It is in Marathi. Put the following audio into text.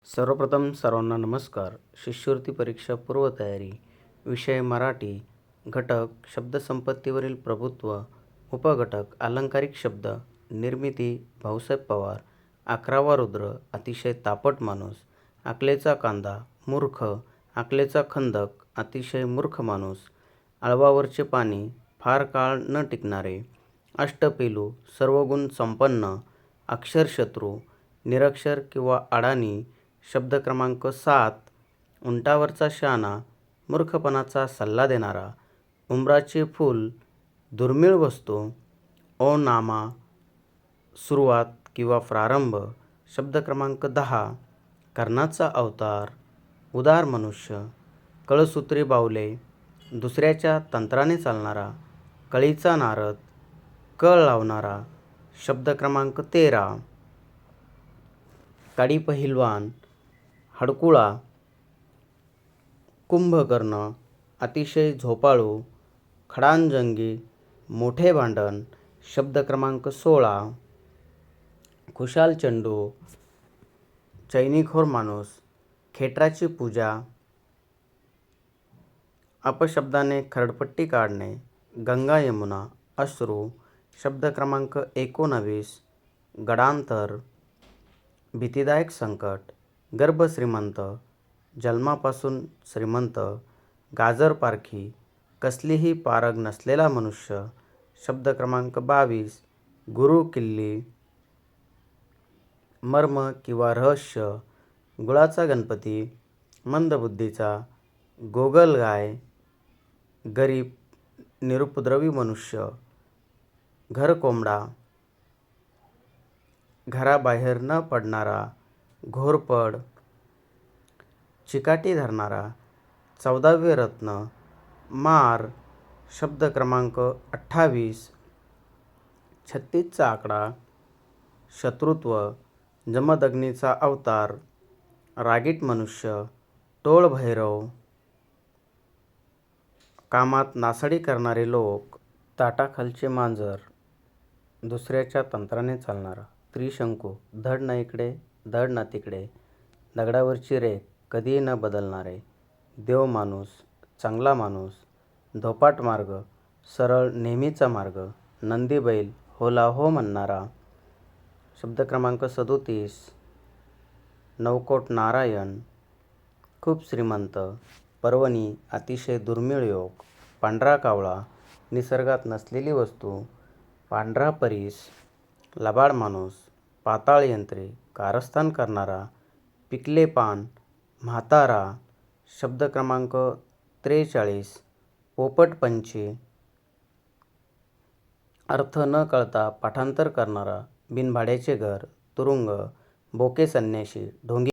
सर्वप्रथम सर्वांना नमस्कार. शिष्यवृत्ती परीक्षा पूर्वतयारी, विषय मराठी, घटक शब्दसंपत्तीवरील प्रभुत्व, उपघटक अलंकारिक शब्द, निर्मिती भाऊसाहेब पवार, 11वा रुद्र अतिशय तापट माणूस, अकलेचा कांदा, मूर्ख, अकलेचा खंदक अतिशय मूर्ख माणूस, आळवावरचे पाणी फार काळ न टिकणारे, अष्टपेलू सर्वगुण संपन्न, अक्षरशत्रू, निरक्षर किंवा अडाणी, शब्द क्रमांक 7, उंटावरचा शहाणा, मूर्खपणाचा सल्ला देणारा, उंबराचे फूल, दुर्मिळ वस्तू, ओनामा, सुरुवात किंवा प्रारंभ, शब्द क्रमांक 10, कर्णाचा अवतार, उदार मनुष्य, कळसूत्री बावले, दुसऱ्याच्या तंत्राने चालणारा, कळीचा नारद, कळ लावणारा, शब्द क्रमांक 13, काडी पहिलवान, हडकुळा, कुंभकर्ण, अतिशय झोपाळू, खडांजंगी, मोठे भांडण, शब्द क्रमांक 16, खुशाल चंडू, चैनीखोर माणूस, खेटराची पूजा, अपशब्दाने खरडपट्टी काढणे, गंगा यमुना, अश्रू, शब्द क्रमांक 19, गडांतर, भीतीदायक संकट, गर्भ श्रीमंत, जन्मापासून श्रीमंत, गाजर पारखी, कसलीही पारग नसलेला मनुष्य, शब्द क्रमांक 22, गुरु किल्ली, मर्म किंवा रहस्य, गुळाचा गणपती, मंदबुद्धीचा, गोगलगाय, गरीब, निरुपद्रवी मनुष्य, घरकोंबडा, घराबाहेर न पडणारा, घोरपड, चिकाटी धरणारा, 14वे रत्न, मार, शब्द क्रमांक 28, 36चा आकडा, शत्रुत्व, जमदग्नीचा अवतार, रागीट मनुष्य, टोळ भैरव, कामात नासाडी करणारे लोक, ताटाखालचे मांजर, दुसऱ्याच्या तंत्राने चालणारा, त्रिशंकू, धड ना इकडे धड ना तिकडे, दगडावरची रेघ, कधीही न बदलणारे, देव माणूस, चांगला माणूस, धोपाट मार्ग, सरळ नेहमीचा मार्ग, नंदी बैल, होला हो म्हणणारा, शब्द क्रमांक 37, नवकोट नारायण, खूप श्रीमंत, पर्वणी, अतिशय दुर्मिळ योग, पांढरा कावळा, निसर्गात नसलेली वस्तू, पांढरा परीस, लबाड माणूस, पाताळ यंत्रे, कारस्थान करणारा, पिकले पान, म्हातारा, शब्द क्रमांक 43, पोपटपंची, अर्थ न कळता पाठांतर करणारा, बिनभाड्याचे घर, तुरुंग, बोके संन्याशी, ढोंगी